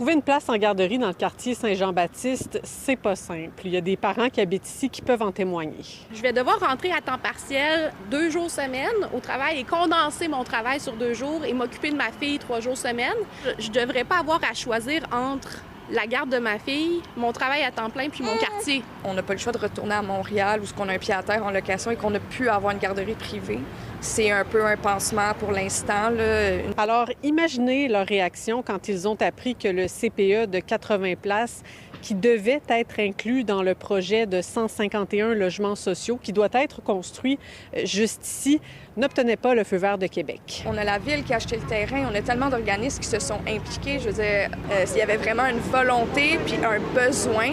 Trouver une place en garderie dans le quartier Saint-Jean-Baptiste, c'est pas simple. Il y a des parents qui habitent ici qui peuvent en témoigner. Je vais devoir rentrer à temps partiel 2 jours semaine au travail et condenser mon travail sur 2 jours et m'occuper de ma fille 3 jours semaine. Je ne devrais pas avoir à choisir entre la garde de ma fille, mon travail à temps plein puis mon quartier. On n'a pas le choix de retourner à Montréal où on a un pied à terre en location et qu'on a pu avoir une garderie privée. C'est un peu un pansement pour l'instant, là. Alors, imaginez leur réaction quand ils ont appris que le CPE de 80 places qui devait être inclus dans le projet de 151 logements sociaux qui doit être construit juste ici, n'obtenait pas le feu vert de Québec. On a la ville qui a acheté le terrain, on a tellement d'organismes qui se sont impliqués. Je veux dire, s'il y avait vraiment une volonté puis un besoin,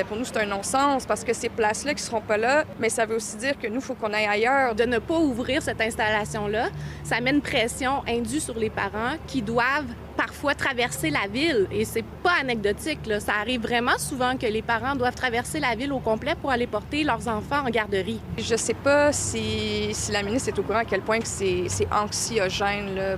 pour nous, c'est un non-sens parce que ces places-là qui seront pas là, mais ça veut aussi dire que nous, il faut qu'on aille ailleurs. De ne pas ouvrir cette installation-là, ça met une pression indue sur les parents qui doivent parfois traverser la ville. Et c'est pas anecdotique, là. Ça arrive vraiment souvent que les parents doivent traverser la ville au complet pour aller porter leurs enfants en garderie. Je sais pas si la ministre est au courant à quel point que c'est anxiogène là,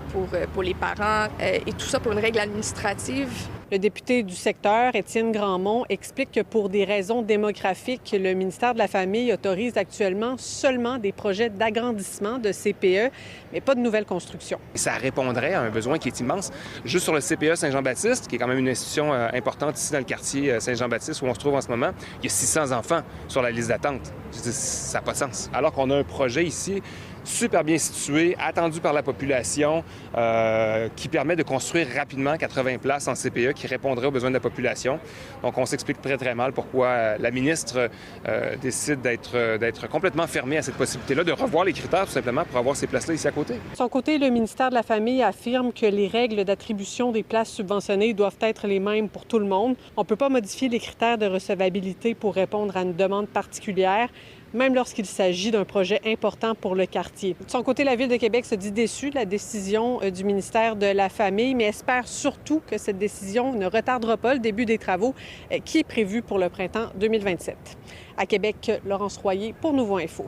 pour les parents et tout ça pour une règle administrative. Le député du secteur, Étienne Grandmont, explique que pour des raisons démographiques, le ministère de la Famille autorise actuellement seulement des projets d'agrandissement de CPE, mais pas de nouvelles constructions. Ça répondrait à un besoin qui est immense. Juste sur le CPE Saint-Jean-Baptiste, qui est quand même une institution importante ici dans le quartier Saint-Jean-Baptiste où on se trouve en ce moment, il y a 600 enfants sur la liste d'attente. Ça n'a pas de sens. Alors qu'on a un projet ici super bien situé, attendu par la population, qui permet de construire rapidement 80 places en CPE qui répondraient aux besoins de la population. Donc, on s'explique très, très mal pourquoi la ministre décide d'être complètement fermée à cette possibilité-là, de revoir les critères tout simplement pour avoir ces places-là ici à côté. De son côté, le ministère de la Famille affirme que les règles d'attribution des places subventionnées doivent être les mêmes pour tout le monde. On ne peut pas modifier les critères de recevabilité pour répondre à une demande particulière, même lorsqu'il s'agit d'un projet important pour le quartier. De son côté, la Ville de Québec se dit déçue de la décision du ministère de la Famille, mais espère surtout que cette décision ne retardera pas le début des travaux qui est prévu pour le printemps 2027. À Québec, Laurence Royer pour Nouveau Info.